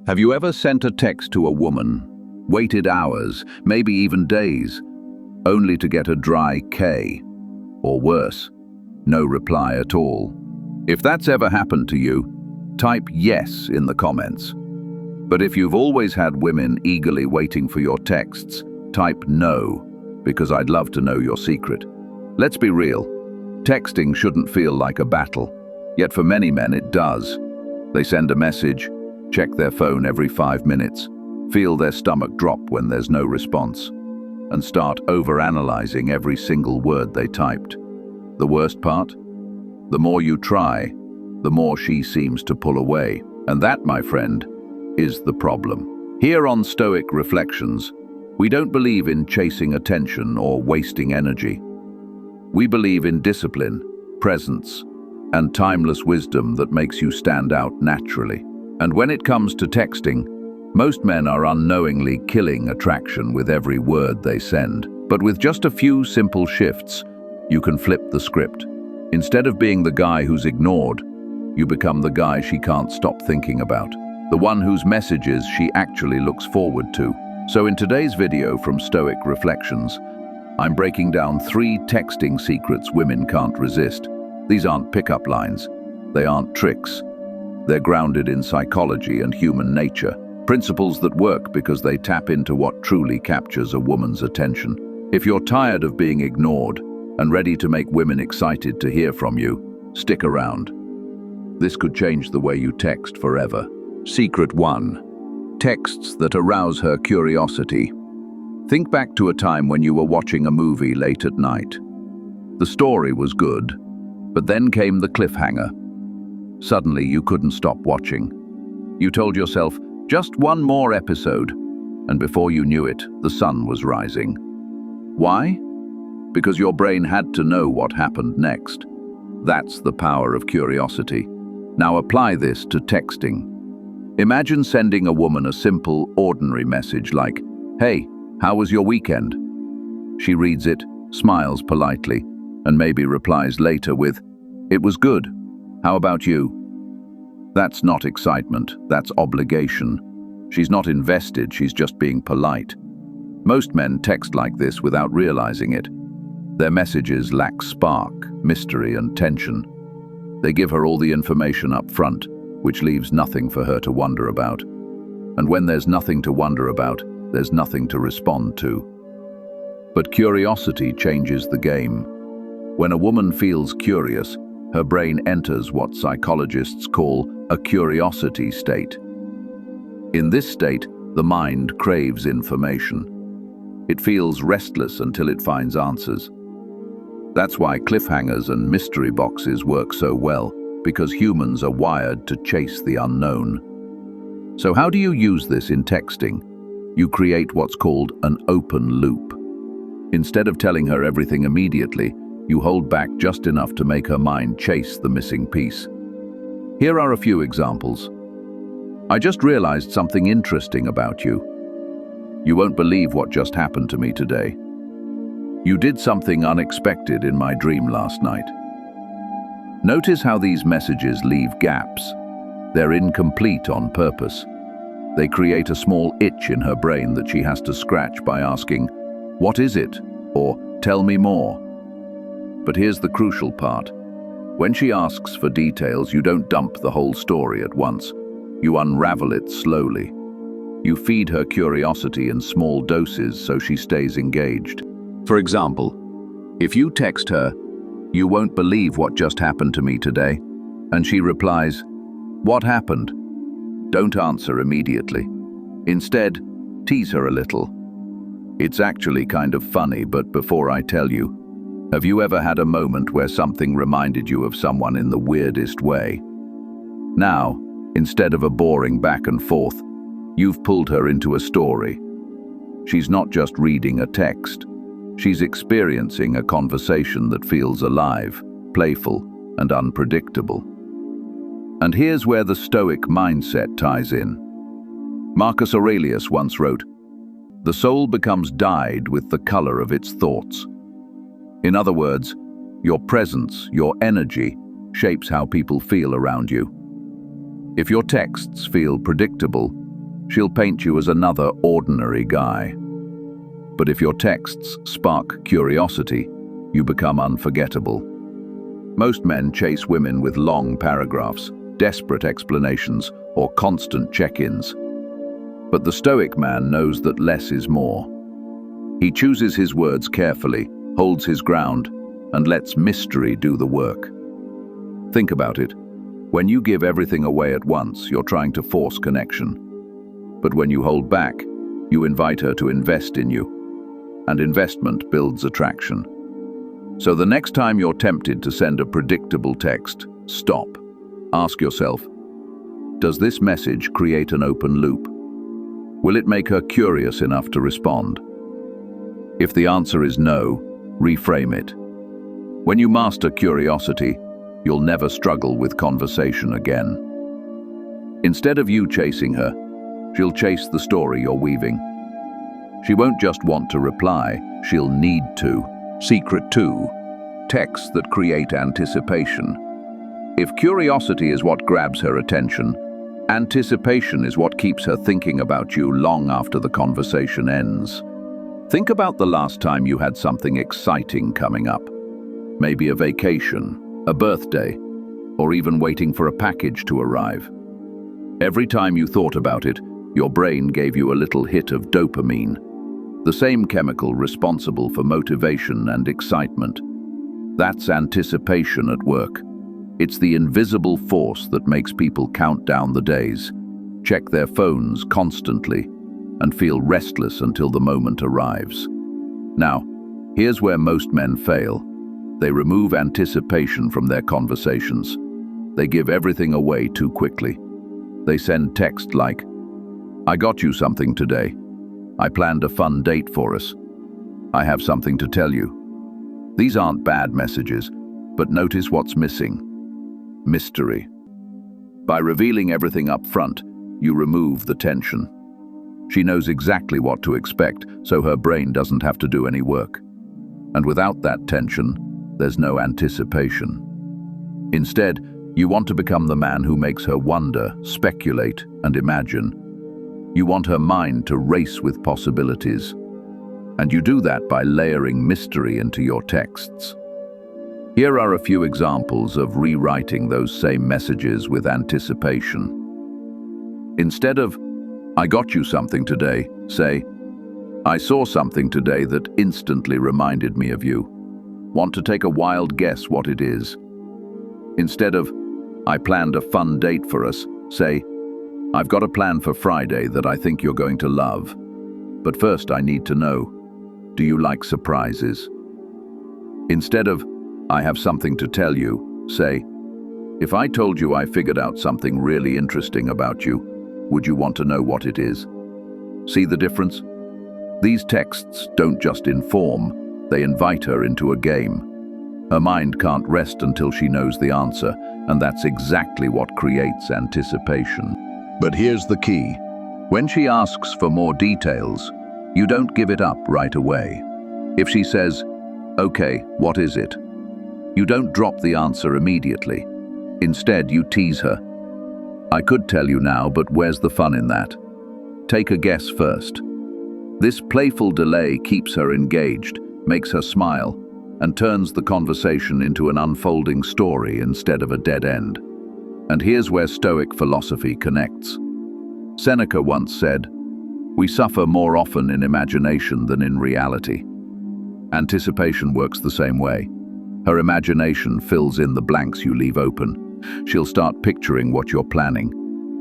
Have you ever sent a text to a woman, waited hours, maybe even days, only to get a dry K? Or worse, no reply at all? If that's ever happened to you, type yes in the comments. But if you've always had women eagerly waiting for your texts, type no, because I'd love to know your secret. Let's be real, texting shouldn't feel like a battle, yet for many men it does. They send a message, check their phone every 5 minutes, feel their stomach drop when there's no response, and start overanalyzing every single word they typed. The worst part? The more you try, the more she seems to pull away. And that, my friend, is the problem. Here on Stoic Reflections, we don't believe in chasing attention or wasting energy. We believe in discipline, presence, and timeless wisdom that makes you stand out naturally. And when it comes to texting, most men are unknowingly killing attraction with every word they send. But with just a few simple shifts, you can flip the script. Instead of being the guy who's ignored, you become the guy she can't stop thinking about, the one whose messages she actually looks forward to. So in today's video from Stoic Reflections, I'm breaking down 3 texting secrets women can't resist. These aren't pickup lines. They aren't tricks. They're grounded in psychology and human nature, principles that work because they tap into what truly captures a woman's attention. If you're tired of being ignored and ready to make women excited to hear from you, stick around. This could change the way you text forever. Secret 1. Texts that arouse her curiosity. Think back to a time when you were watching a movie late at night. The story was good, but then came the cliffhanger. Suddenly you couldn't stop watching. You told yourself, just one more episode, and before you knew it, the sun was rising. Why? Because your brain had to know what happened next. That's the power of curiosity. Now apply this to texting. Imagine sending a woman a simple, ordinary message like, "Hey, how was your weekend?" She reads it, smiles politely, and maybe replies later with, "It was good. How about you?" That's not excitement, that's obligation. She's not invested, she's just being polite. Most men text like this without realizing it. Their messages lack spark, mystery, and tension. They give her all the information up front, which leaves nothing for her to wonder about. And when there's nothing to wonder about, there's nothing to respond to. But curiosity changes the game. When a woman feels curious, her brain enters what psychologists call a curiosity state. In this state, the mind craves information. It feels restless until it finds answers. That's why cliffhangers and mystery boxes work so well, because humans are wired to chase the unknown. So how do you use this in texting? You create what's called an open loop. Instead of telling her everything immediately, you hold back just enough to make her mind chase the missing piece. Here are a few examples. "I just realized something interesting about you." "You won't believe what just happened to me today." "You did something unexpected in my dream last night." Notice how these messages leave gaps. They're incomplete on purpose. They create a small itch in her brain that she has to scratch by asking, "What is it?" or "Tell me more." But here's the crucial part. When she asks for details, you don't dump the whole story at once. You unravel it slowly. You feed her curiosity in small doses so she stays engaged. For example, if you text her, "You won't believe what just happened to me today," and she replies, "What happened?" Don't answer immediately. Instead, tease her a little. "It's actually kind of funny, but before I tell you, have you ever had a moment where something reminded you of someone in the weirdest way?" Now, instead of a boring back and forth, you've pulled her into a story. She's not just reading a text. She's experiencing a conversation that feels alive, playful, and unpredictable. And here's where the Stoic mindset ties in. Marcus Aurelius once wrote, "The soul becomes dyed with the color of its thoughts." In other words, your presence, your energy, shapes how people feel around you. If your texts feel predictable, she'll paint you as another ordinary guy. But if your texts spark curiosity, you become unforgettable. Most men chase women with long paragraphs, desperate explanations, or constant check-ins. But the Stoic man knows that less is more. He chooses his words carefully, holds his ground, and lets mystery do the work. Think about it. When you give everything away at once, you're trying to force connection. But when you hold back, you invite her to invest in you. And investment builds attraction. So the next time you're tempted to send a predictable text, stop. Ask yourself, does this message create an open loop? Will it make her curious enough to respond? If the answer is no, reframe it. When you master curiosity, you'll never struggle with conversation again. Instead of you chasing her, she'll chase the story you're weaving. She won't just want to reply, she'll need to. Secret 2. Texts that create anticipation. If curiosity is what grabs her attention, anticipation is what keeps her thinking about you long after the conversation ends. Think about the last time you had something exciting coming up. Maybe a vacation, a birthday, or even waiting for a package to arrive. Every time you thought about it, your brain gave you a little hit of dopamine, the same chemical responsible for motivation and excitement. That's anticipation at work. It's the invisible force that makes people count down the days, check their phones constantly, and feel restless until the moment arrives. Now, here's where most men fail. They remove anticipation from their conversations. They give everything away too quickly. They send text like, "I got you something today. I planned a fun date for us. I have something to tell you." These aren't bad messages, but notice what's missing. Mystery. By revealing everything up front, you remove the tension. She knows exactly what to expect, so her brain doesn't have to do any work. And without that tension, there's no anticipation. Instead, you want to become the man who makes her wonder, speculate, and imagine. You want her mind to race with possibilities. And you do that by layering mystery into your texts. Here are a few examples of rewriting those same messages with anticipation. Instead of, "I got you something today," say, "I saw something today that instantly reminded me of you. Want to take a wild guess what it is?" Instead of, "I planned a fun date for us," say, "I've got a plan for Friday that I think you're going to love. But first I need to know, do you like surprises?" Instead of, "I have something to tell you," say, "If I told you I figured out something really interesting about you, would you want to know what it is?" See the difference? These texts don't just inform, they invite her into a game. Her mind can't rest until she knows the answer, and that's exactly what creates anticipation. But here's the key. When she asks for more details, you don't give it up right away. If she says, "Okay, what is it?" you don't drop the answer immediately. Instead, you tease her. "I could tell you now, but where's the fun in that? Take a guess first." This playful delay keeps her engaged, makes her smile, and turns the conversation into an unfolding story instead of a dead end. And here's where Stoic philosophy connects. Seneca once said, "We suffer more often in imagination than in reality." Anticipation works the same way. Her imagination fills in the blanks you leave open. She'll start picturing what you're planning,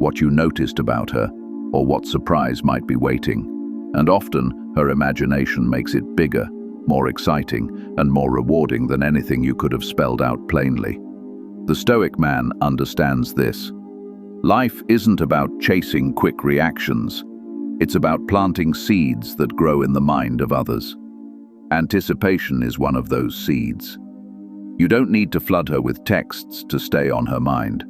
what you noticed about her, or what surprise might be waiting. And often, her imagination makes it bigger, more exciting, and more rewarding than anything you could have spelled out plainly. The Stoic man understands this. Life isn't about chasing quick reactions. It's about planting seeds that grow in the mind of others. Anticipation is one of those seeds. You don't need to flood her with texts to stay on her mind.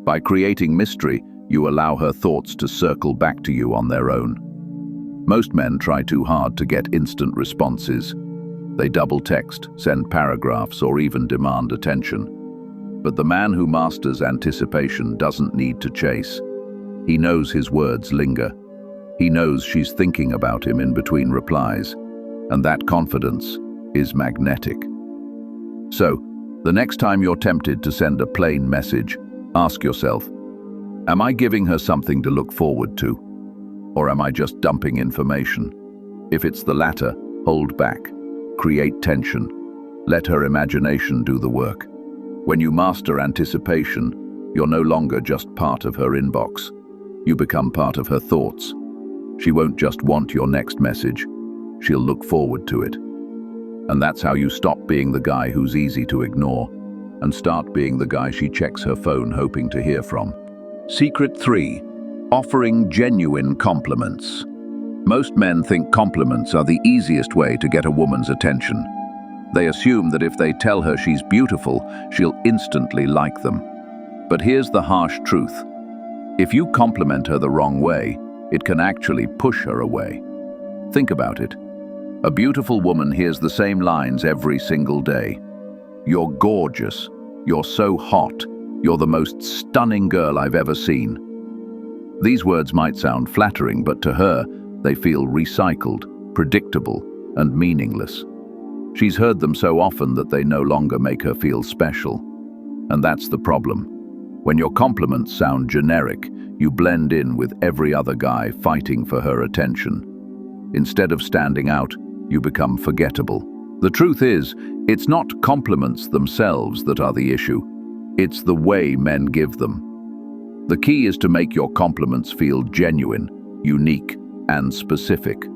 By creating mystery, you allow her thoughts to circle back to you on their own. Most men try too hard to get instant responses. They double text, send paragraphs, or even demand attention. But the man who masters anticipation doesn't need to chase. He knows his words linger. He knows she's thinking about him in between replies, and that confidence is magnetic. So, the next time you're tempted to send a plain message, ask yourself, am I giving her something to look forward to? Or am I just dumping information? If it's the latter, hold back. Create tension. Let her imagination do the work. When you master anticipation, you're no longer just part of her inbox. You become part of her thoughts. She won't just want your next message. She'll look forward to it. And that's how you stop being the guy who's easy to ignore and start being the guy she checks her phone hoping to hear from. Secret 3. Offering genuine compliments. Most men think compliments are the easiest way to get a woman's attention. They assume that if they tell her she's beautiful, she'll instantly like them. But here's the harsh truth. If you compliment her the wrong way, it can actually push her away. Think about it. A beautiful woman hears the same lines every single day. You're gorgeous. You're so hot. You're the most stunning girl I've ever seen. These words might sound flattering, but to her, they feel recycled, predictable, and meaningless. She's heard them so often that they no longer make her feel special. And that's the problem. When your compliments sound generic, you blend in with every other guy fighting for her attention. Instead of standing out, you become forgettable. The truth is, it's not compliments themselves that are the issue. It's the way men give them. The key is to make your compliments feel genuine, unique, and specific.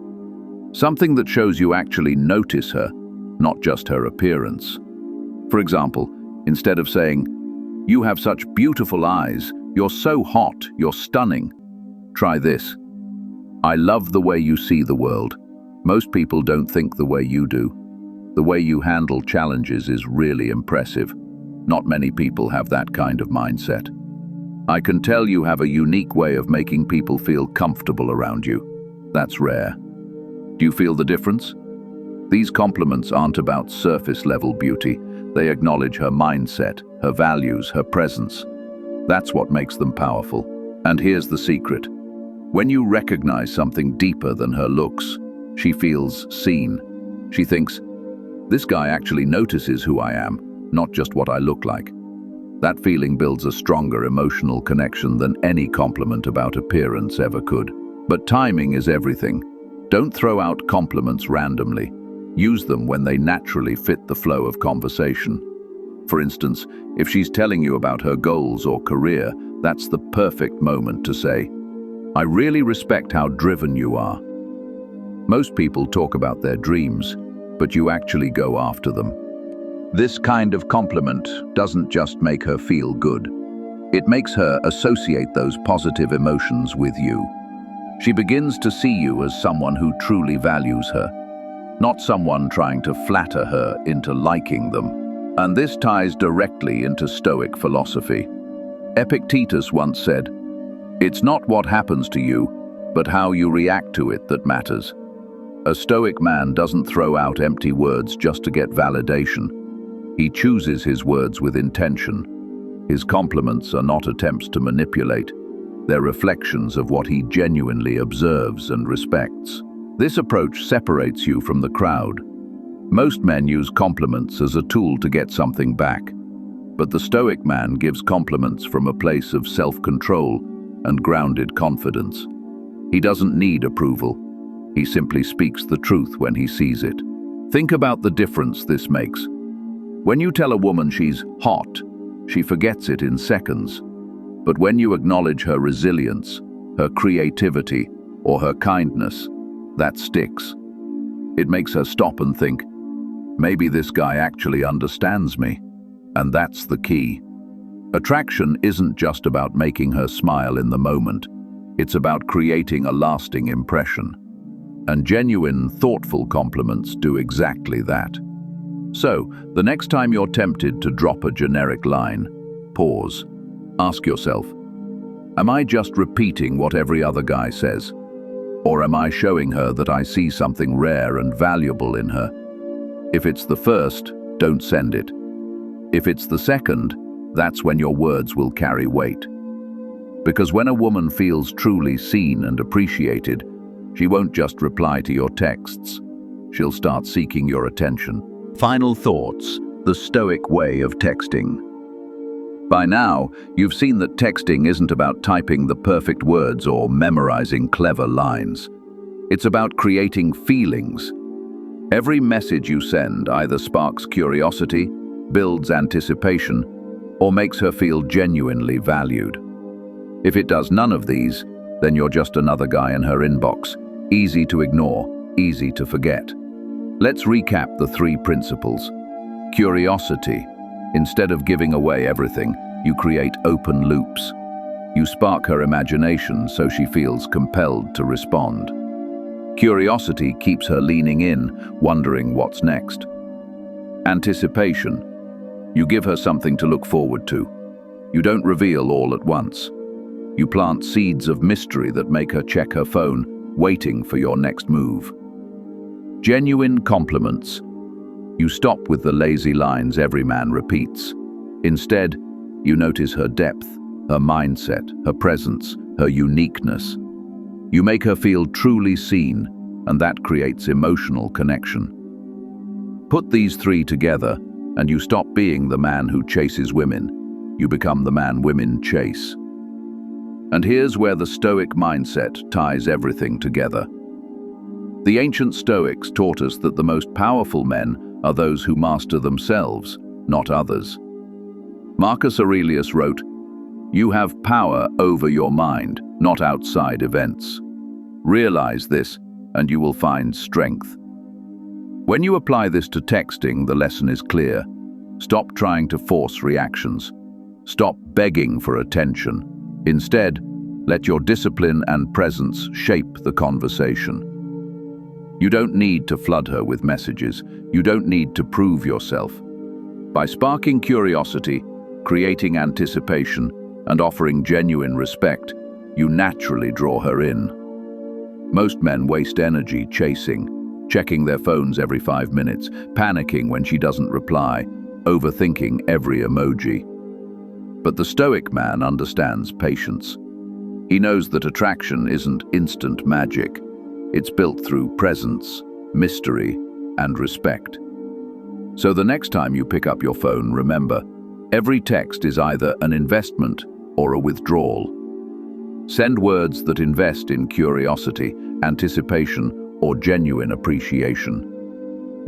Something that shows you actually notice her, not just her appearance. For example, instead of saying, "You have such beautiful eyes, you're so hot, you're stunning," try this. "I love the way you see the world. Most people don't think the way you do. The way you handle challenges is really impressive. Not many people have that kind of mindset. I can tell you have a unique way of making people feel comfortable around you. That's rare." Do you feel the difference? These compliments aren't about surface-level beauty. They acknowledge her mindset, her values, her presence. That's what makes them powerful. And here's the secret. When you recognize something deeper than her looks, she feels seen. She thinks, "This guy actually notices who I am, not just what I look like." That feeling builds a stronger emotional connection than any compliment about appearance ever could. But timing is everything. Don't throw out compliments randomly. Use them when they naturally fit the flow of conversation. For instance, if she's telling you about her goals or career, that's the perfect moment to say, "I really respect how driven you are." Most people talk about their dreams, but you actually go after them. This kind of compliment doesn't just make her feel good. It makes her associate those positive emotions with you. She begins to see you as someone who truly values her, not someone trying to flatter her into liking them. And this ties directly into Stoic philosophy. Epictetus once said, "It's not what happens to you, but how you react to it that matters." A Stoic man doesn't throw out empty words just to get validation. He chooses his words with intention. His compliments are not attempts to manipulate. They're reflections of what he genuinely observes and respects. This approach separates you from the crowd. Most men use compliments as a tool to get something back, but the Stoic man gives compliments from a place of self-control and grounded confidence. He doesn't need approval. He simply speaks the truth when he sees it. Think about the difference this makes. When you tell a woman she's hot, she forgets it in seconds. But when you acknowledge her resilience, her creativity, or her kindness, that sticks. It makes her stop and think, maybe this guy actually understands me. And that's the key. Attraction isn't just about making her smile in the moment. It's about creating a lasting impression. And genuine, thoughtful compliments do exactly that. So, the next time you're tempted to drop a generic line, pause. Ask yourself, am I just repeating what every other guy says? Or am I showing her that I see something rare and valuable in her? If it's the first, don't send it. If it's the second, that's when your words will carry weight. Because when a woman feels truly seen and appreciated, she won't just reply to your texts. She'll start seeking your attention. Final thoughts: the Stoic way of texting. By now, you've seen that texting isn't about typing the perfect words or memorizing clever lines. It's about creating feelings. Every message you send either sparks curiosity, builds anticipation, or makes her feel genuinely valued. If it does none of these, then you're just another guy in her inbox, easy to ignore, easy to forget. Let's recap the 3 principles. Curiosity. Instead of giving away everything, you create open loops. You spark her imagination so she feels compelled to respond. Curiosity keeps her leaning in, wondering what's next. Anticipation. You give her something to look forward to. You don't reveal all at once. You plant seeds of mystery that make her check her phone, waiting for your next move. Genuine compliments. You stop with the lazy lines every man repeats. Instead, you notice her depth, her mindset, her presence, her uniqueness. You make her feel truly seen, and that creates emotional connection. Put these 3 together, and you stop being the man who chases women. You become the man women chase. And here's where the Stoic mindset ties everything together. The ancient Stoics taught us that the most powerful men are those who master themselves, not others. Marcus Aurelius wrote, "You have power over your mind, not outside events. Realize this, and you will find strength." When you apply this to texting, the lesson is clear. Stop trying to force reactions. Stop begging for attention. Instead, let your discipline and presence shape the conversation. You don't need to flood her with messages. You don't need to prove yourself. By sparking curiosity, creating anticipation, and offering genuine respect, you naturally draw her in. Most men waste energy chasing, checking their phones every 5 minutes, panicking when she doesn't reply, overthinking every emoji. But the Stoic man understands patience. He knows that attraction isn't instant magic. It's built through presence, mystery, and respect. So the next time you pick up your phone, remember, every text is either an investment or a withdrawal. Send words that invest in curiosity, anticipation, or genuine appreciation.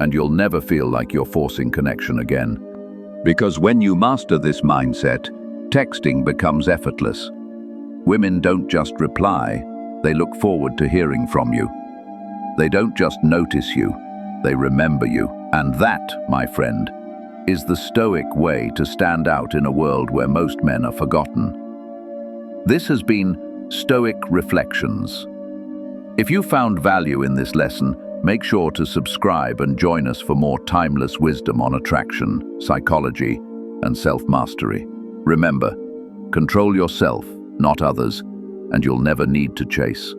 And you'll never feel like you're forcing connection again. Because when you master this mindset, texting becomes effortless. Women don't just reply, they look forward to hearing from you. They don't just notice you, they remember you. And that, my friend, is the Stoic way to stand out in a world where most men are forgotten. This has been Stoic Reflections. If you found value in this lesson, make sure to subscribe and join us for more timeless wisdom on attraction, psychology, and self-mastery. Remember, control yourself, not others, and you'll never need to chase.